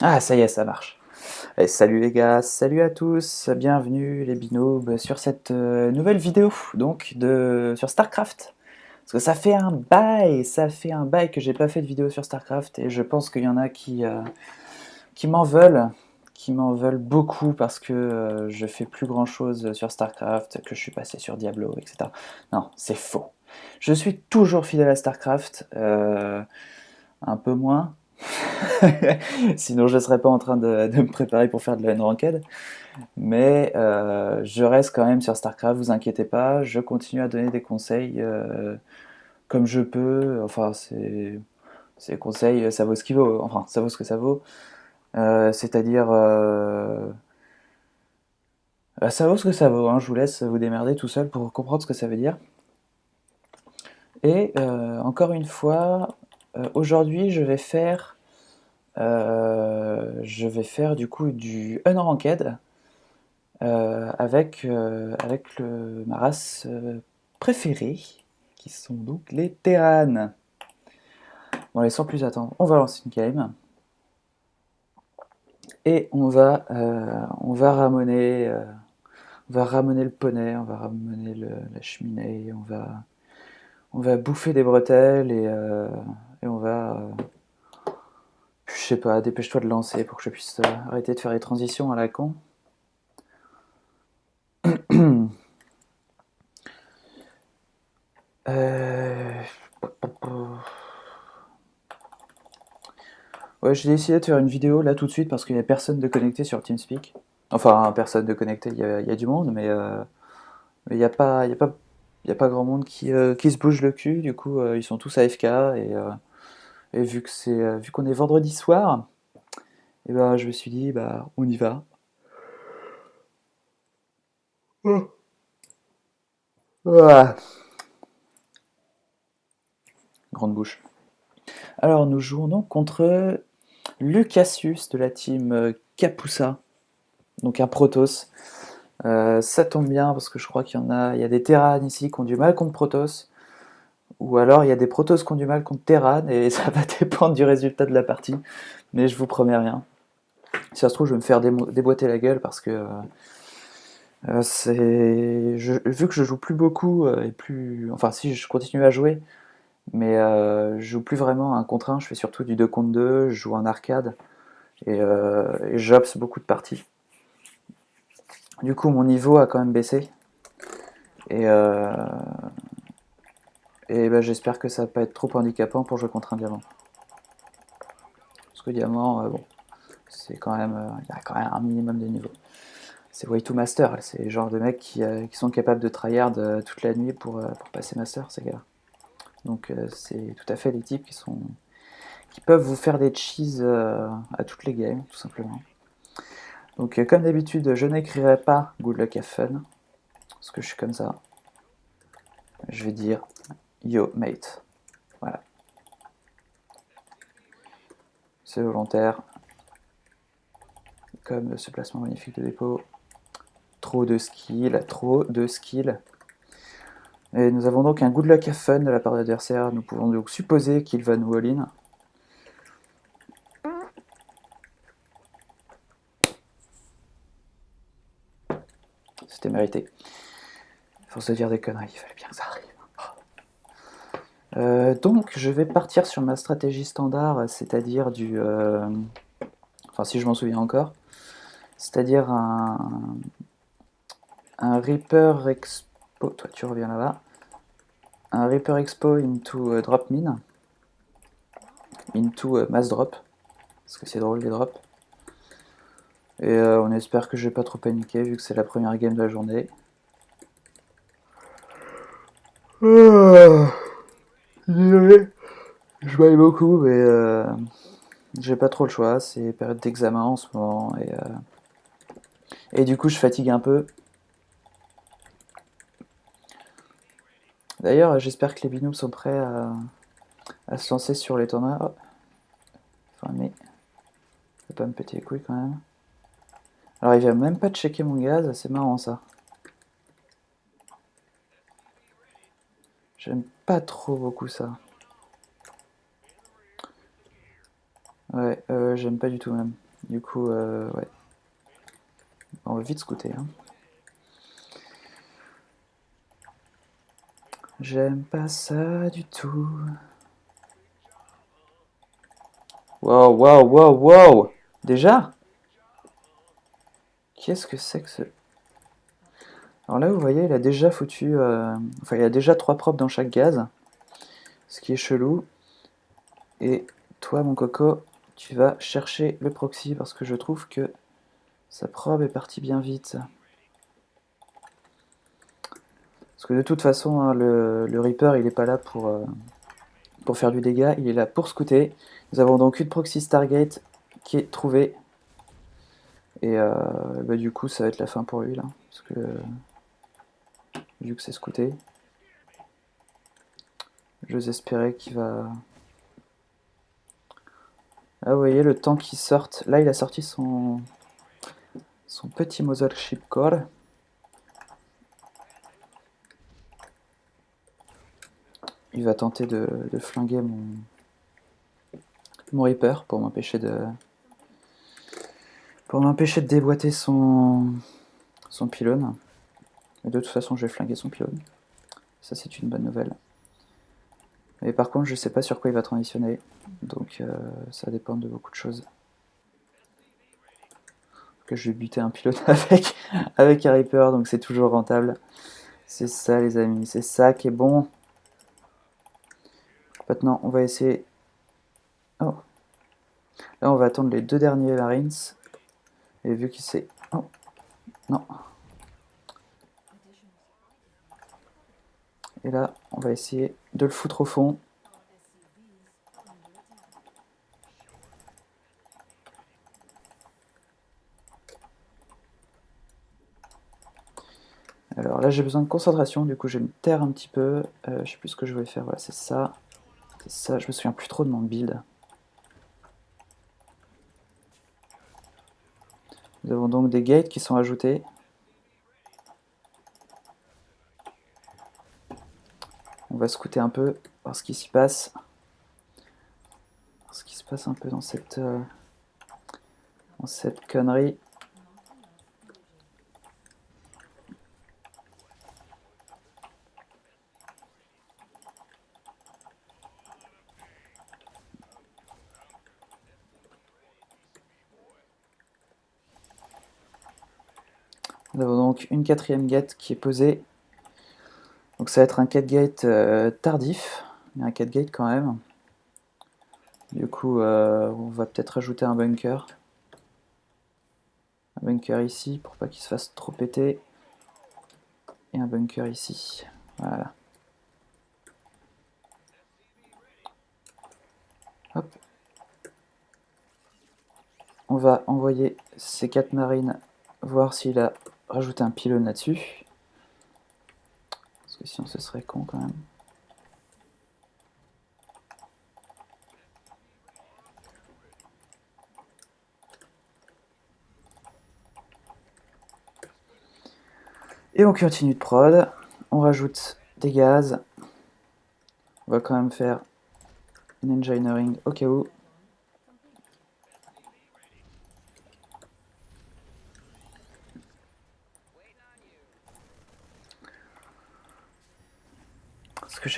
Ah, ça y est, ça marche. Et salut les gars, salut à tous, bienvenue les binômes sur cette nouvelle vidéo donc sur StarCraft. Parce que ça fait un bail que j'ai pas fait de vidéo sur StarCraft et je pense qu'il y en a qui m'en veulent, qui m'en veulent beaucoup parce que je fais plus grand chose sur StarCraft, que je suis passé sur Diablo, etc. Non, c'est faux. Je suis toujours fidèle à StarCraft, un peu moins. Sinon, je ne serais pas en train de me préparer pour faire de la ranked. Mais je reste quand même sur StarCraft, vous inquiétez pas. Je continue à donner des conseils comme je peux. Enfin, ces conseils, ça vaut ce qu'il vaut. Enfin, ça vaut ce que ça vaut. C'est-à-dire, ça vaut ce que ça vaut, hein. Je vous laisse vous démerder tout seul pour comprendre ce que ça veut dire. Et encore une fois, aujourd'hui, je vais faire du coup du unranked. Avec ma race préférée, qui sont donc les Terranes. Bon, allez, sans plus attendre, on va lancer une game. Et on va ramener le poney, on va ramener la cheminée, on va bouffer des bretelles et on va, je sais pas, dépêche-toi de lancer pour que je puisse arrêter de faire les transitions à la con. Euh... Ouais, j'ai décidé de faire une vidéo là tout de suite parce qu'il n'y a personne de connecté sur TeamSpeak. Enfin, personne de connecté, il y a du monde, mais il y a pas grand monde qui se bouge le cul. Du coup, ils sont tous AFK et vu qu'on est vendredi soir, et ben, je me suis dit, bah, on y va. Ah, grande bouche. Alors, nous jouons donc contre Lucasius de la team Kapusa, donc un Protoss. Ça tombe bien parce que je crois il y a des Terran ici qui ont du mal contre Protoss, ou alors il y a des Protoss qui ont du mal contre Terran et ça va dépendre du résultat de la partie. Mais je vous promets rien. Si ça se trouve, je vais me faire déboîter la gueule parce que vu que je joue plus beaucoup et plus, enfin si je continue à jouer, mais je joue plus vraiment un contre un. Je fais surtout du 2 contre 2. Je joue en arcade et j'ops beaucoup de parties. Du coup, mon niveau a quand même baissé. Et, euh, et ben, j'espère que ça va pas être trop handicapant pour jouer contre un diamant. Parce que diamant, bon, c'est quand même, il y a quand même un minimum de niveau. C'est way to master, c'est le genre de mecs qui sont capables de tryhard toute la nuit pour passer master, ces gars. Donc c'est tout à fait des types qui peuvent vous faire des cheese à toutes les games, tout simplement. Donc comme d'habitude, je n'écrirai pas Good Luck Have Fun, parce que je suis comme ça. Je vais dire Yo mate. Voilà. C'est volontaire. Comme ce placement magnifique de dépôt. Trop de skill, trop de skill. Et nous avons donc un good luck have fun de la part de l'adversaire. Nous pouvons donc supposer qu'il va nous all-in. C'était mérité. Faut se dire des conneries, il fallait bien que ça arrive. Donc je vais partir sur ma stratégie standard, c'est-à-dire enfin si je m'en souviens encore, c'est-à-dire un Reaper Expo, toi tu reviens là-bas, un Reaper Expo into Drop Min, into Mass Drop, parce que c'est drôle les drops. Et on espère que je vais pas trop paniquer vu que c'est la première game de la journée. Désolé, je baille beaucoup, mais j'ai pas trop le choix. C'est période d'examen en ce moment et du coup je fatigue un peu. D'ailleurs, j'espère que les binômes sont prêts à se lancer sur les tournois. Oh, enfin, mais faut pas me péter les couilles quand même. Alors il vient même pas checker mon gaz, c'est marrant ça. J'aime pas trop beaucoup ça. Ouais, j'aime pas du tout même. Du coup, ouais. On va vite scouter. Hein. J'aime pas ça du tout. Wow, wow, wow, wow! Déjà? Qu'est-ce que c'est que ce... Alors là, vous voyez, il a déjà foutu... Enfin, il y a déjà 3 probes dans chaque gaz. Ce qui est chelou. Et toi, mon coco, tu vas chercher le proxy parce que je trouve que sa probe est partie bien vite. Parce que de toute façon, hein, le Reaper, il n'est pas là pour faire du dégât, il est là pour scouter. Nous avons donc une proxy Stargate qui est trouvée. Et bah, du coup, ça va être la fin pour lui, là. Parce que, vu que c'est scouté, j'ose espérer qu'il va... Ah, vous voyez, le temps qu'il sorte... Là, il a sorti son petit Mothership Core. Il va tenter de flinguer mon Reaper pour m'empêcher de déboîter son pylône. Et de toute façon, je vais flinguer son pylône. Ça, c'est une bonne nouvelle. Mais par contre, je sais pas sur quoi il va transitionner. Donc, ça dépend de beaucoup de choses. Que je vais buter un pylône avec un Reaper, donc c'est toujours rentable. C'est ça, les amis. C'est ça qui est bon. Maintenant, on va essayer... Oh. Là, on va attendre les 2 derniers Marines. Et vu qu'il s'est... Oh. Non. Et là, on va essayer de le foutre au fond. Alors là, j'ai besoin de concentration, du coup, je vais me taire un petit peu. Je sais plus ce que je voulais faire. Voilà, c'est ça. C'est ça. Je me souviens plus trop de mon build. Nous avons donc des gates qui sont ajoutés. On va scouter un peu, voir ce qui s'y passe. Voir ce qui se passe un peu dans cette connerie. Nous avons donc une 4e gate qui est posée. Donc ça va être un 4 gate tardif, mais un 4 gate quand même. Du coup, on va peut-être ajouter un bunker. Un bunker ici pour pas qu'il se fasse trop péter. Et un bunker ici. Voilà. Hop. On va envoyer ces 4 marines voir s'il a rajouté un pylône là-dessus. Parce que sinon ce serait con quand même. Et on continue de prod. On rajoute des gaz. On va quand même faire une engineering au cas où. Parce que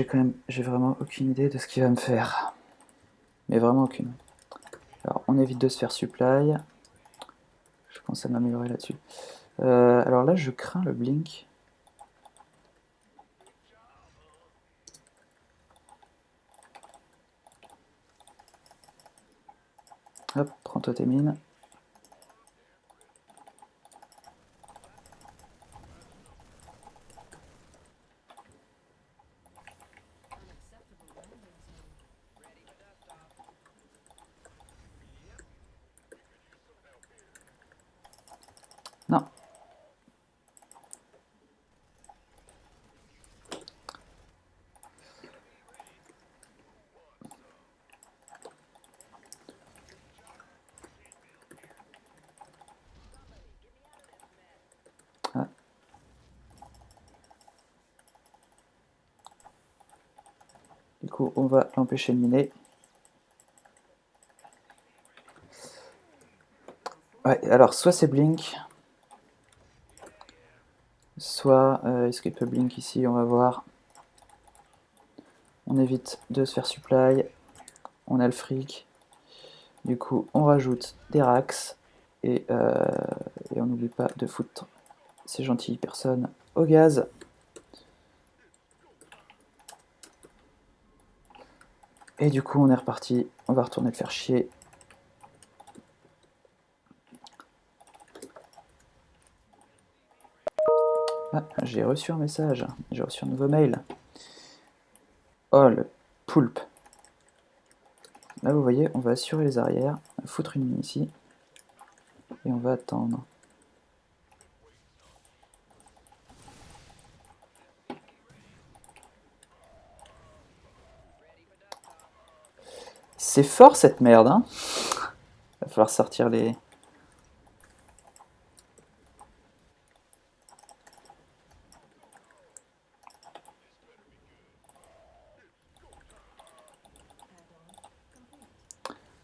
j'ai vraiment aucune idée de ce qu'il va me faire. Mais vraiment aucune. Alors on évite de se faire supply. Je pense à m'améliorer là-dessus. Alors là je crains le blink. Hop, prends-toi tes mines. Non. Ah. Du coup, on va l'empêcher de miner. Ouais, alors soit c'est Blink, soit est-ce qu'il peut Blink ici, on va voir. On évite de se faire supply, on a le fric. Du coup, on rajoute des racks et on n'oublie pas de foutre ces gentilles personnes au gaz. Et du coup, on est reparti. On va retourner le faire chier. Ah, j'ai reçu un message. J'ai reçu un nouveau mail. Oh, le poulpe. Là, vous voyez, on va assurer les arrières, foutre une mine ici, et on va attendre. C'est fort cette merde, hein. Va falloir sortir les...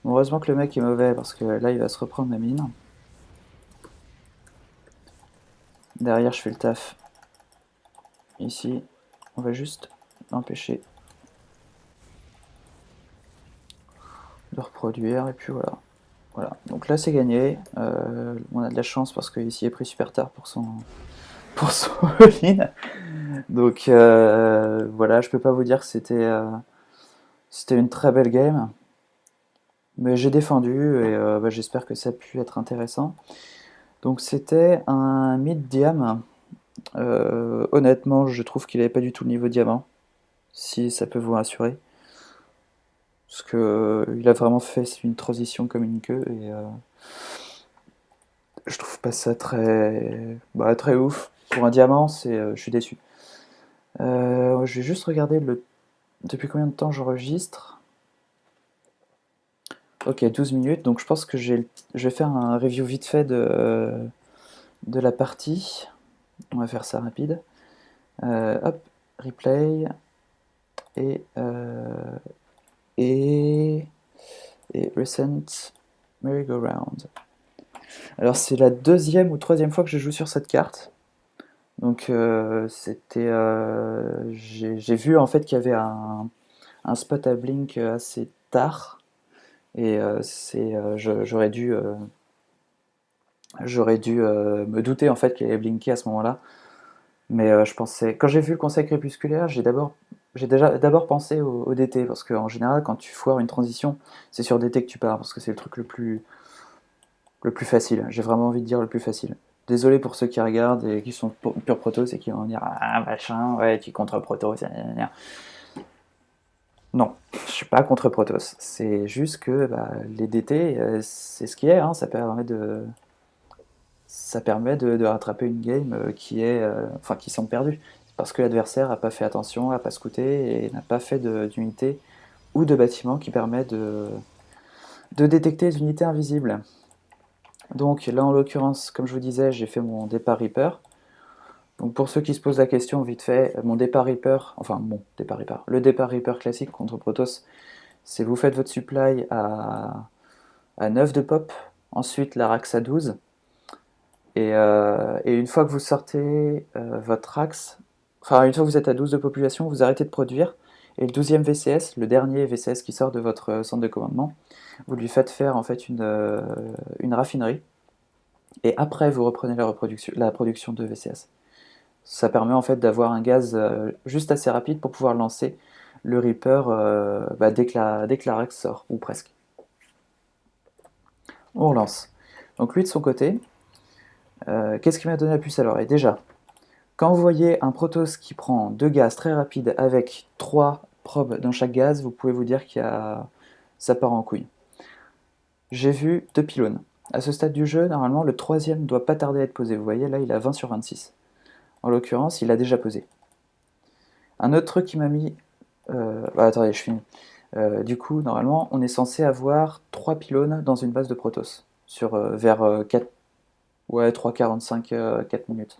Bon, heureusement que le mec est mauvais, parce que là, il va se reprendre ma mine. Derrière, je fais le taf. Ici, on va juste l'empêcher de reproduire, et puis voilà. Voilà, donc là c'est gagné. On a de la chance parce qu'ici est pris super tard pour son all-in. Donc voilà, je peux pas vous dire que c'était une très belle game. Mais j'ai défendu et bah, j'espère que ça a pu être intéressant. Donc c'était un mid-diam. Honnêtement, je trouve qu'il n'avait pas du tout le niveau diamant, si ça peut vous rassurer. Parce que il a vraiment fait une transition comme une queue et je trouve pas ça très ouf. Pour un diamant, je suis déçu. Je vais juste regarder depuis combien de temps j'enregistre. Ok, 12 minutes, donc je pense que je vais faire un review vite fait de la partie. On va faire ça rapide. Hop, replay. Et, euh, et, et recent merry-go-round. Alors c'est la deuxième ou troisième fois que je joue sur cette carte. Donc j'ai vu en fait qu'il y avait un spot à blink assez tard. Et j'aurais dû me douter en fait qu'il allait blinker à ce moment-là. Mais je pensais, quand j'ai vu le conseil crépusculaire, j'ai déjà d'abord pensé au DT parce qu'en général, quand tu foires une transition, c'est sur DT que tu pars parce que c'est le truc le plus facile. J'ai vraiment envie de dire le plus facile. Désolé pour ceux qui regardent et qui sont pur protos et qui vont dire ah machin, ouais, tu es contre protos. Non, je suis pas contre protos. C'est juste que bah, les DT, c'est ce qui est. Hein, ça permet de rattraper une game qui sont perdues. Parce que l'adversaire n'a pas fait attention, n'a pas scouté et n'a pas fait d'unité ou de bâtiment qui permet de détecter les unités invisibles. Donc là en l'occurrence, comme je vous disais, j'ai fait mon départ Reaper. Donc pour ceux qui se posent la question vite fait, mon départ Reaper, enfin mon départ Reaper, le départ Reaper classique contre Protoss, c'est vous faites votre supply à 9 de pop, ensuite la Rax à 12, et une fois que vous sortez votre Rax, enfin une fois que vous êtes à 12 de population, vous arrêtez de produire, et le 12e VCS, le dernier VCS qui sort de votre centre de commandement, vous lui faites faire en fait une raffinerie, et après vous reprenez la production de VCS. Ça permet en fait d'avoir un gaz juste assez rapide pour pouvoir lancer le Reaper bah, dès que la Rax sort, ou presque. On relance. Donc lui de son côté, qu'est-ce qui m'a donné la puce à l'oreille? Déjà, quand vous voyez un Protoss qui prend deux gaz très rapides avec 3 probes dans chaque gaz, vous pouvez vous dire ça part en couille. J'ai vu 2 pylônes. À ce stade du jeu, normalement, le troisième ne doit pas tarder à être posé. Vous voyez, là, il a 20 sur 26. En l'occurrence, il a déjà posé. Un autre truc qui m'a mis... attendez, je finis. Du coup, normalement, on est censé avoir 3 pylônes dans une base de Protoss, vers 4, ouais, 3,45, 4 minutes.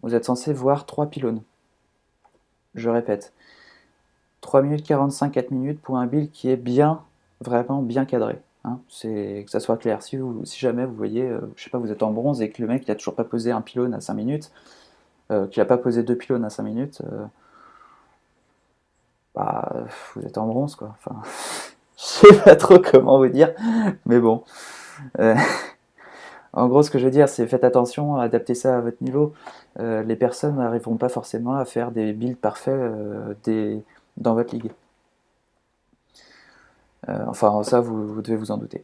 Vous êtes censé voir 3 pylônes. Je répète, 3 minutes 45, 4 minutes pour un build qui est bien, vraiment bien cadré. hein, c'est que ça soit clair. Si jamais vous voyez, je sais pas, vous êtes en bronze et que le mec il a toujours pas posé un pylône à 5 minutes, qu'il a pas posé 2 pylônes à 5 minutes, bah, vous êtes en bronze quoi. Enfin, je sais pas trop comment vous dire, mais bon. Euh, En gros, ce que je veux dire, c'est faites attention, adaptez ça à votre niveau. Les personnes n'arriveront pas forcément à faire des builds parfaits dans votre ligue. Enfin, ça, vous devez vous en douter.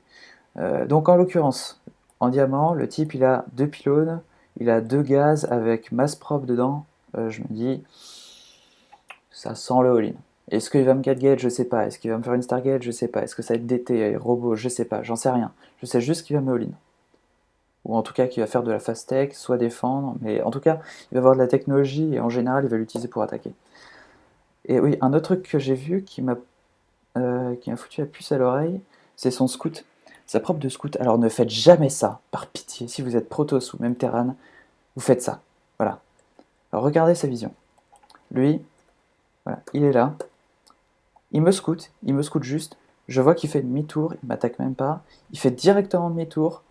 Donc, en l'occurrence, en diamant, le type, il a 2 pylônes, il a 2 gaz avec masse propre dedans. Je me dis, ça sent le all-in. Est-ce qu'il va me 4 gate? Je sais pas. Est-ce qu'il va me faire une Stargate? Je sais pas. Est-ce que ça va être DT, robot? Je sais pas. J'en sais rien. Je sais juste qu'il va me all-in. Ou en tout cas qu'il va faire de la fast tech, soit défendre, mais en tout cas, il va avoir de la technologie et en général, il va l'utiliser pour attaquer. Et oui, un autre truc que j'ai vu qui m'a foutu la puce à l'oreille, c'est son scout. Sa propre de scout. Alors ne faites jamais ça, par pitié. Si vous êtes Protoss ou même Terran, vous faites ça. Voilà. Alors regardez sa vision. Lui, voilà, il est là. Il me scout juste. Je vois qu'il fait demi-tour, il m'attaque même pas. Il fait directement demi-tour.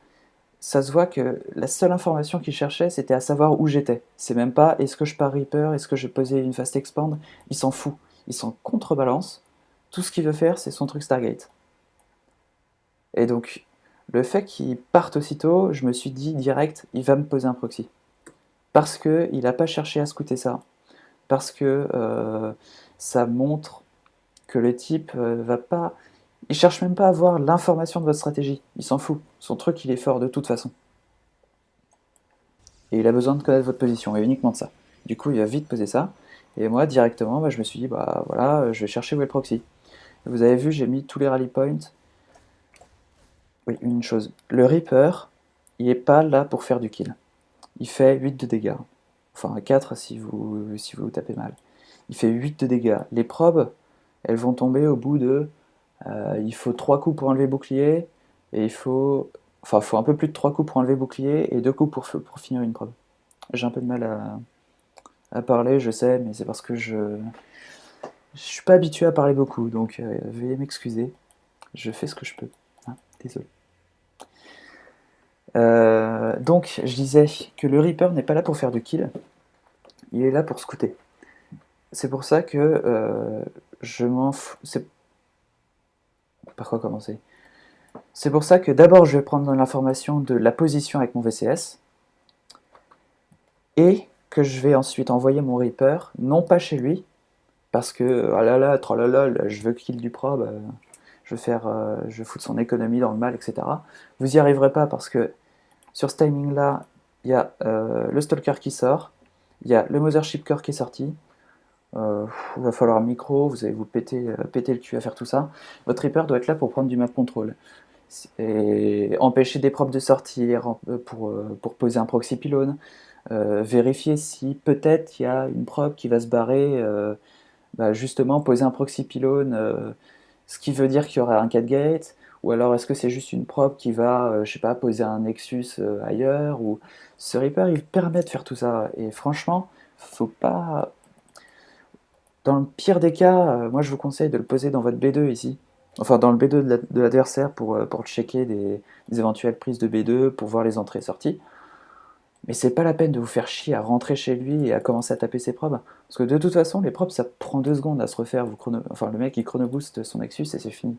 Ça se voit que la seule information qu'il cherchait, c'était à savoir où j'étais. C'est même pas est-ce que je pars Reaper, est-ce que je posais une fast expand. Il s'en fout. Il s'en contrebalance. Tout ce qu'il veut faire, c'est son truc Stargate. Et donc, le fait qu'il parte aussitôt, je me suis dit direct, il va me poser un proxy. Parce qu'il n'a pas cherché à scouter ça. Parce que ça montre que le type va pas. Il cherche même pas à avoir l'information de votre stratégie. Il s'en fout. Son truc, il est fort de toute façon. Et il a besoin de connaître votre position, et uniquement de ça. Du coup, il va vite poser ça. Et moi, directement, bah, je me suis dit, bah voilà, je vais chercher où est le proxy. Vous avez vu, j'ai mis tous les rally points. Oui, une chose. Le Reaper, il n'est pas là pour faire du kill. Il fait 8 de dégâts. Enfin, 4 si vous tapez mal. Il fait 8 de dégâts. Les probes, elles vont tomber au bout de... il faut 3 coups pour enlever bouclier, et il faut... Enfin, il faut un peu plus de 3 coups pour enlever bouclier, et 2 coups pour finir une probe. J'ai un peu de mal à parler, je sais, mais c'est parce que je suis pas habitué à parler beaucoup, donc veuillez m'excuser. Je fais ce que je peux. Hein, désolé. Donc, je disais que le Reaper n'est pas là pour faire de kill, il est là pour scouter. C'est pour ça que je m'en fous. Par quoi commencer? C'est pour ça que d'abord je vais prendre l'information de la position avec mon VCS, et que je vais ensuite envoyer mon Reaper, non pas chez lui, parce que, ah là là, tralala, je veux kill du probe, je veux foutre son économie dans le mal, etc. Vous n'y arriverez pas parce que sur ce timing-là, il y a le Stalker qui sort, il y a le Mothership Core qui est sorti, il va falloir un micro, vous allez vous péter le cul à faire tout ça. Votre Reaper doit être là pour prendre du map control et empêcher des probes de sortir pour poser un proxy pylône, vérifier si peut-être il y a une probe qui va se barrer, bah justement poser un proxy pylône, ce qui veut dire qu'il y aura un 4 gate, ou alors est-ce que c'est juste une probe qui va, je sais pas, poser un Nexus ailleurs, ou ce Reaper il permet de faire tout ça, et franchement, faut pas... Dans le pire des cas, moi je vous conseille de le poser dans votre B2 ici, enfin dans le B2 de l'adversaire pour checker des éventuelles prises de B2, pour voir les entrées et sorties. Mais c'est pas la peine de vous faire chier à rentrer chez lui et à commencer à taper ses probes. Parce que de toute façon, les probes, ça prend 2 secondes à se refaire. Enfin, le mec, il chronoboost son Nexus et c'est fini.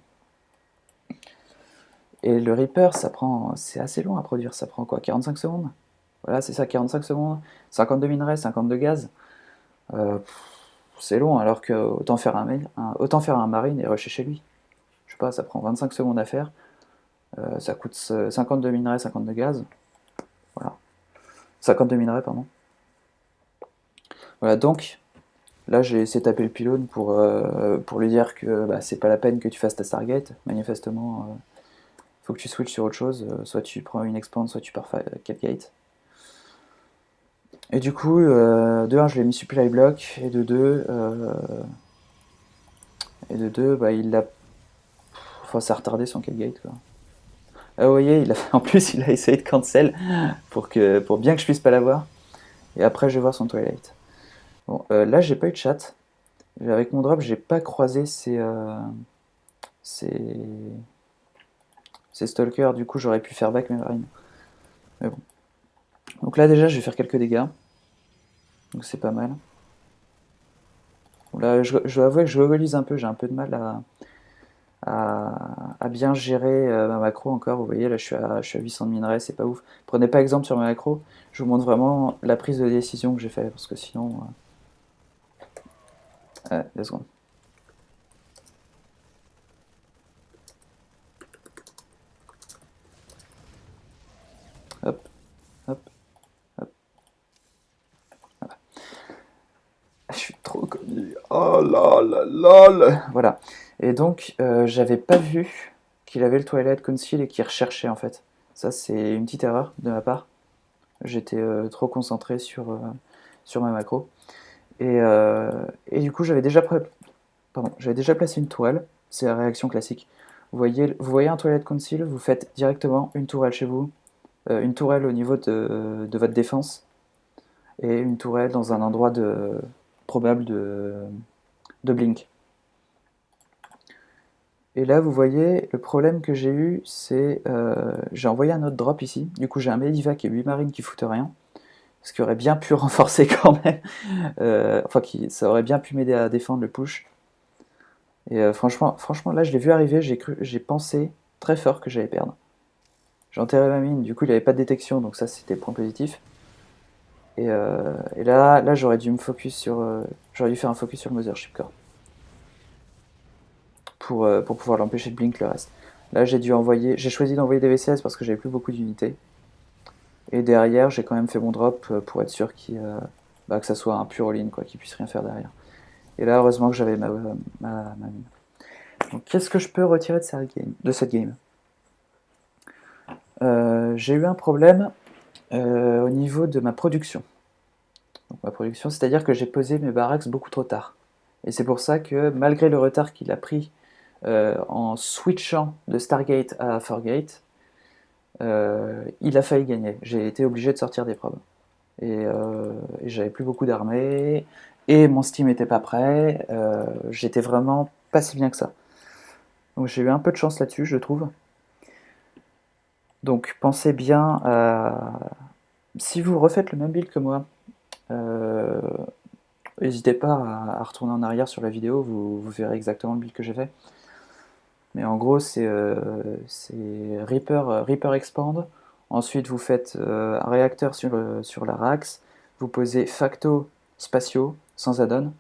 Et le Reaper, c'est assez long à produire. Ça prend quoi, 45 secondes? Voilà, c'est ça, 45 secondes. 52 minerais, 52 gaz. Euh, c'est long, alors que autant faire un marine et rusher chez lui. Je sais pas, ça prend 25 secondes à faire. Ça coûte 52 minerais, 52 gaz. Voilà. 52 minerais, pardon. Voilà, donc, là, j'ai essayé de taper le pylône pour lui dire que bah, c'est pas la peine que tu fasses ta Stargate. Manifestement, faut que tu switches sur autre chose. Soit tu prends une expand, soit tu pars 4 gate. Et du coup, de 1, je l'ai mis supply block, et de 2, bah, il l'a... Enfin, ça a retardé son 4 gate, quoi. Ah, vous voyez, en plus, il a essayé de cancel pour bien que je puisse pas l'avoir. Et après, je vais voir son Twilight. Bon, là, j'ai pas eu de chat. Avec mon drop, j'ai pas croisé ses C'est Stalker, du coup j'aurais pu faire back mes marines. Mais bon. Donc là déjà je vais faire quelques dégâts. Donc c'est pas mal. Bon, là je dois avouer que je globалise un peu, j'ai un peu de mal à bien gérer ma macro encore. Vous voyez là je suis à 800 de minerais, c'est pas ouf. Prenez pas exemple sur ma macro, je vous montre vraiment la prise de décision que j'ai fait, parce que sinon... 2 secondes. Hop, hop, hop. Voilà. Je suis trop connu. Oh là là là là. Voilà. Et donc, j'avais pas vu qu'il avait le Twilight Conceal et qu'il recherchait en fait. Ça, c'est une petite erreur de ma part. J'étais trop concentré sur ma macro. Et du coup, j'avais déjà placé une tourelle. C'est la réaction classique. Vous voyez un Twilight Conceal, vous faites directement une tourelle chez vous, une tourelle au niveau de votre défense, et une tourelle dans un endroit probable de blink. Et là, vous voyez, le problème que j'ai eu, c'est j'ai envoyé un autre drop ici. Du coup, j'ai un Medivac et 8 marines qui foutent rien. Ce qui aurait bien pu renforcer quand même. Enfin, ça aurait bien pu m'aider à défendre le push. Et franchement, là, je l'ai vu arriver, j'ai pensé très fort que j'allais perdre. J'ai enterré ma mine, du coup, il n'y avait pas de détection, donc ça, c'était point positif. Et là, j'aurais dû me focus sur... j'aurais dû faire un focus sur le Mothership Core. Pour pouvoir l'empêcher de blink le reste. Là, j'ai choisi d'envoyer des V16 parce que j'avais plus beaucoup d'unités. Et derrière, j'ai quand même fait mon drop pour être sûr que ça soit un pur all-in, quoi, qu'il puisse rien faire derrière. Et là, heureusement que j'avais ma mine. Donc, qu'est-ce que je peux retirer de cette game? J'ai eu un problème au niveau de ma production. Donc, ma production, c'est-à-dire que j'ai posé mes barracks beaucoup trop tard. Et c'est pour ça que, malgré le retard qu'il a pris en switchant de Stargate à Fargate, il a failli gagner. J'ai été obligé de sortir des probes. Et j'avais plus beaucoup d'armées, et mon Steam était pas prêt, j'étais vraiment pas si bien que ça. Donc j'ai eu un peu de chance là-dessus, je trouve. Donc pensez bien à... Si vous refaites le même build que moi, euh, n'hésitez pas à retourner en arrière sur la vidéo, vous verrez exactement le build que j'ai fait. Mais en gros, c'est Reaper Expand. Ensuite, vous faites un réacteur sur la Rax. Vous posez Facto Spatio sans add-on.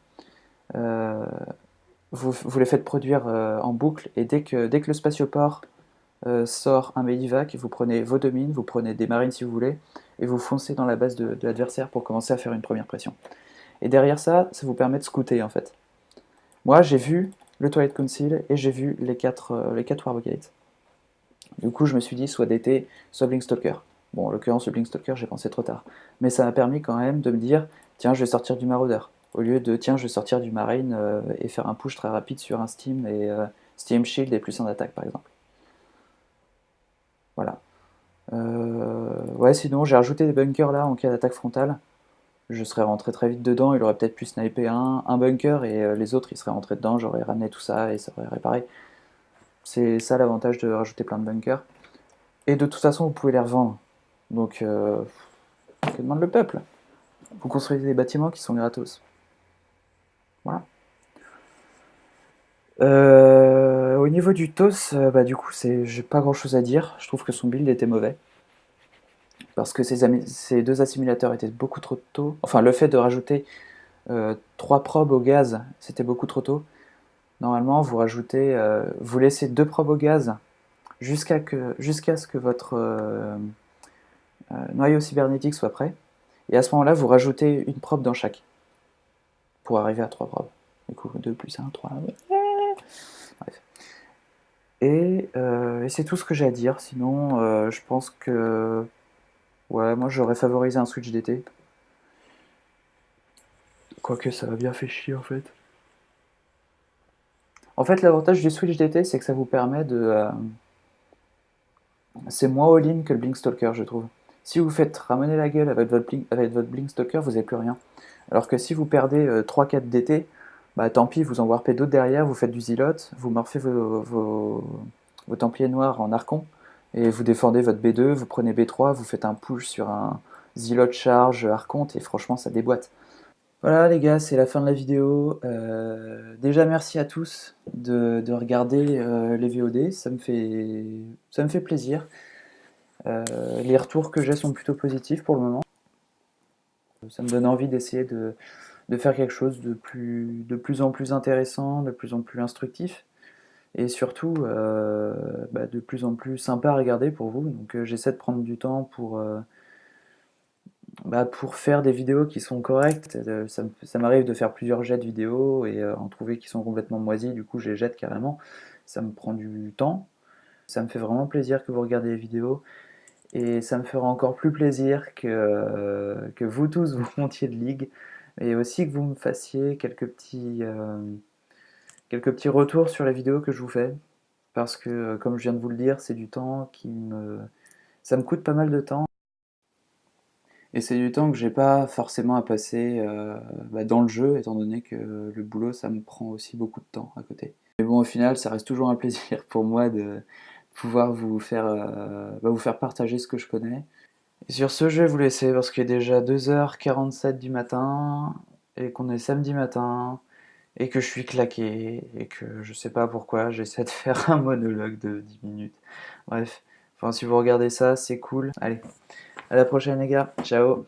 Vous les faites produire en boucle. Et dès que le spatioport sort un Medivac, vous prenez vos 2 mines, vous prenez des marines si vous voulez, et vous foncez dans la base de l'adversaire pour commencer à faire une première pression. Et derrière ça, ça vous permet de scouter en fait. Moi, j'ai vu le Twilight Council et j'ai vu les 4 Warbogates. Du coup, je me suis dit soit DT, soit Blinkstalker. Bon, en l'occurrence, le Blinkstalker, j'ai pensé trop tard. Mais ça m'a permis quand même de me dire, tiens, je vais sortir du Maraudeur. Au lieu de, tiens, je vais sortir du Marine et faire un push très rapide sur un Steam et Steam Shield et plus en attaque, par exemple. Voilà. Ouais, sinon, j'ai rajouté des bunkers là en cas d'attaque frontale. Je serais rentré très vite dedans, il aurait peut-être pu sniper un bunker et les autres ils seraient rentrés dedans, j'aurais ramené tout ça et ça aurait réparé. C'est ça l'avantage de rajouter plein de bunkers. Et de toute façon, vous pouvez les revendre. Donc, que demande le peuple? Vous construisez des bâtiments qui sont gratos. Voilà. Au niveau du TOS, du coup, j'ai pas grand chose à dire. Je trouve que son build était mauvais. Parce que ces 2 assimilateurs étaient beaucoup trop tôt. Enfin, le fait de rajouter 3 probes au gaz, c'était beaucoup trop tôt. Normalement, vous laissez 2 probes au gaz jusqu'à ce que votre noyau cybernétique soit prêt. Et à ce moment-là, vous rajoutez une probe dans chaque pour arriver à 3 probes. Du coup, 2 plus 1, 3. Bref. Et c'est tout ce que j'ai à dire. Sinon, je pense que ouais, moi j'aurais favorisé un switch d'été. Quoique ça va bien fait chier en fait. En fait, l'avantage du switch d'été, c'est que ça vous permet de... c'est moins all-in que le Blinkstalker, je trouve. Si vous faites ramener la gueule avec votre Blinkstalker, vous n'avez plus rien. Alors que si vous perdez 3-4 DT, bah tant pis, vous en warpez d'autres derrière, vous faites du Zealot, vous morphez vos Templiers noirs en Archon, et vous défendez votre B2, vous prenez B3, vous faites un push sur un Zilot charge Archonte, et franchement ça déboîte. Voilà les gars, c'est la fin de la vidéo. Déjà merci à tous de regarder les VOD, ça me fait plaisir. Les retours que j'ai sont plutôt positifs pour le moment. Ça me donne envie d'essayer de faire quelque chose de plus en plus intéressant, de plus en plus instructif, et surtout de plus en plus sympa à regarder pour vous. Donc j'essaie de prendre du temps pour faire des vidéos qui sont correctes. Ça m'arrive de faire plusieurs jets de vidéos et en trouver qui sont complètement moisis, du coup je les jette carrément. Ça me prend du temps. Ça me fait vraiment plaisir que vous regardez les vidéos. Et ça me fera encore plus plaisir que vous tous vous montiez de ligue, et aussi que vous me fassiez quelques petits retours sur les vidéos que je vous fais. Parce que, comme je viens de vous le dire, c'est du temps ça me coûte pas mal de temps. Et c'est du temps que j'ai pas forcément à passer dans le jeu, étant donné que le boulot, ça me prend aussi beaucoup de temps à côté. Mais bon, au final, ça reste toujours un plaisir pour moi de pouvoir vous faire partager ce que je connais. Et sur ce, je vais vous laisser parce qu'il est déjà 2h47 du matin et qu'on est samedi matin et que je suis claqué et que je sais pas pourquoi j'essaie de faire un monologue de 10 minutes. Bref, enfin si vous regardez ça, c'est cool. Allez, à la prochaine les gars, ciao!